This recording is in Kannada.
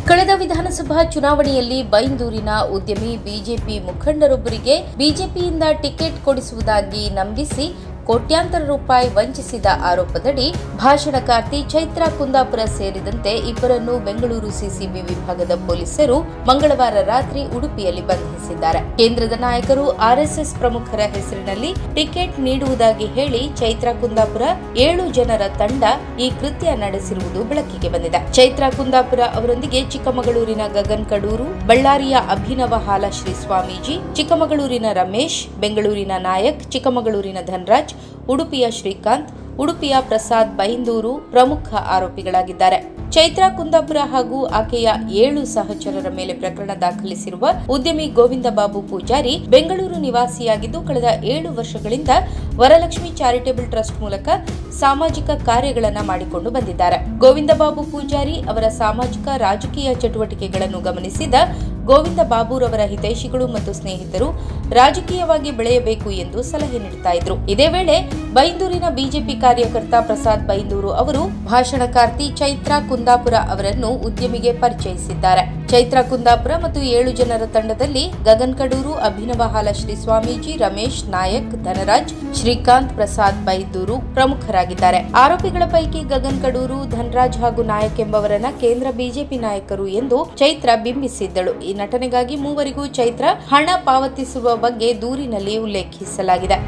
ಕಳೆದ ವಿಧಾನಸಭಾ ಚುನಾವಣೆಯಲ್ಲಿ ಬೈಂದೂರಿನ ಉದ್ಯಮಿ ಬಿಜೆಪಿ ಮುಖಂಡರೊಬ್ಬರಿಗೆ ಬಿಜೆಪಿಯಿಂದ ಟಿಕೆಟ್ ಕೊಡಿಸುವುದಾಗಿ ನಂಬಿಸಿ ಕೋಟ್ಯಾಂತರ ರೂಪಾಯಿ ವಂಚಿಸಿದ ಆರೋಪದಡಿ ಭಾಷಣಕಾರ್ತಿ ಚೈತ್ರಾ ಕುಂದಾಪುರ ಸೇರಿದಂತೆ ಇಬ್ಬರನ್ನು ಬೆಂಗಳೂರು ಸಿಸಿಬಿ ವಿಭಾಗದ ಪೊಲೀಸರು ಮಂಗಳವಾರ ರಾತ್ರಿ ಉಡುಪಿಯಲ್ಲಿ ಬಂಧಿಸಿದ್ದಾರೆ. ಕೇಂದ್ರದ ನಾಯಕರು ಆರ್ಎಸ್ಎಸ್ ಪ್ರಮುಖರ ಹೆಸರಿನಲ್ಲಿ ಟಿಕೆಟ್ ನೀಡುವುದಾಗಿ ಹೇಳಿ ಚೈತ್ರಾ ಕುಂದಾಪುರ 7 ಜನರ ತಂಡ ಈ ಕೃತ್ಯ ನಡೆಸಿರುವುದು ಬೆಳಕಿಗೆ ಬಂದಿದೆ. ಚೈತ್ರಾ ಕುಂದಾಪುರ ಅವರೊಂದಿಗೆ ಚಿಕ್ಕಮಗಳೂರಿನ ಗಗನ್ ಕಡೂರು, ಬಳ್ಳಾರಿಯ ಅಭಿನವ ಹಾಲಶ್ರೀ ಸ್ವಾಮೀಜಿ, ಚಿಕ್ಕಮಗಳೂರಿನ ರಮೇಶ್, ಬೆಂಗಳೂರಿನ ನಾಯಕ್, ಚಿಕ್ಕಮಗಳೂರಿನ ಧನರಾಜ್, ಉಡುಪಿಯ ಶ್ರೀಕಾಂತ್, ಉಡುಪಿಯ ಪ್ರಸಾದ್ ಬೈಂದೂರು ಪ್ರಮುಖ ಆರೋಪಿಗಳಾಗಿದ್ದಾರೆ. ಚೈತ್ರಾ ಕುಂದಾಪುರ ಹಾಗೂ ಆಕೆಯ 7 ಸಹಚರರ ಮೇಲೆ ಪ್ರಕರಣ ದಾಖಲಿಸಿರುವ ಉದ್ಯಮಿ ಗೋವಿಂದ ಬಾಬು ಪೂಜಾರಿ ಬೆಂಗಳೂರು ನಿವಾಸಿಯಾಗಿದ್ದು ಕಳೆದ 7 ವರ್ಷಗಳಿಂದ ವರಲಕ್ಷ್ಮಿ ಚಾರಿಟೇಬಲ್ ಟ್ರಸ್ಟ್ ಮೂಲಕ ಸಾಮಾಜಿಕ ಕಾರ್ಯಗಳನ್ನು ಮಾಡಿಕೊಂಡು ಬಂದಿದ್ದಾರೆ. ಗೋವಿಂದ ಬಾಬು ಪೂಜಾರಿ ಅವರ ಸಾಮಾಜಿಕ ರಾಜಕೀಯ ಚಟುವಟಿಕೆಗಳನ್ನು ಗಮನಿಸಿದ ಗೋವಿಂದ ಬಾಬುರವರ ಹಿತೈಷಿಗಳು ಮತ್ತು ಸ್ನೇಹಿತರು ರಾಜಕೀಯವಾಗಿ ಬೆಳೆಯಬೇಕು ಎಂದು ಸಲಹೆ ನೀಡುತ್ತಾ ಇದ್ರು. ಇದೇ ವೇಳೆ ಬೈಂದೂರಿನ ಬಿಜೆಪಿ ಕಾರ್ಯಕರ್ತ ಪ್ರಸಾದ್ ಬೈಂದೂರು ಅವರು ಭಾಷಣಕಾರ್ತಿ ಚೈತ್ರಾ ಕುಂದಾಪುರ ಅವರನ್ನು ಉದ್ಯಮಿಗೆ ಪರಿಚಯಿಸಿದ್ದಾರೆ. ಚೈತ್ರಾ ಕುಂದಾಪುರ ಮತ್ತು 7 ಜನರ ತಂಡದಲ್ಲಿ ಗಗನ್ ಕಡೂರು, ಅಭಿನವ ಹಾಲಶ್ರೀ ಸ್ವಾಮೀಜಿ, ರಮೇಶ್, ನಾಯಕ್, ಧನರಾಜ್, ಶ್ರೀಕಾಂತ್, ಪ್ರಸಾದ್ ಬೈಂದೂರು ಪ್ರಮುಖರಾಗಿದ್ದಾರೆ. ಆರೋಪಿಗಳ ಪೈಕಿ ಗಗನ್ ಕಡೂರು, ಧನರಾಜ್ ಹಾಗೂ ನಾಯಕ್ ಎಂಬವರನ್ನ ಕೇಂದ್ರ ಬಿಜೆಪಿ ನಾಯಕರು ಎಂದು ಚೈತ್ರಾ ಬಿಂಬಿಸಿದ್ದಳು. ಈ ನಟನೆಗಾಗಿ ಮೂವರಿಗೂ ಚೈತ್ರಾ ಹಣ ಪಾವತಿಸುವ ಬಗ್ಗೆ ದೂರಿನಲ್ಲಿ ಉಲ್ಲೇಖಿಸಲಾಗಿದೆ.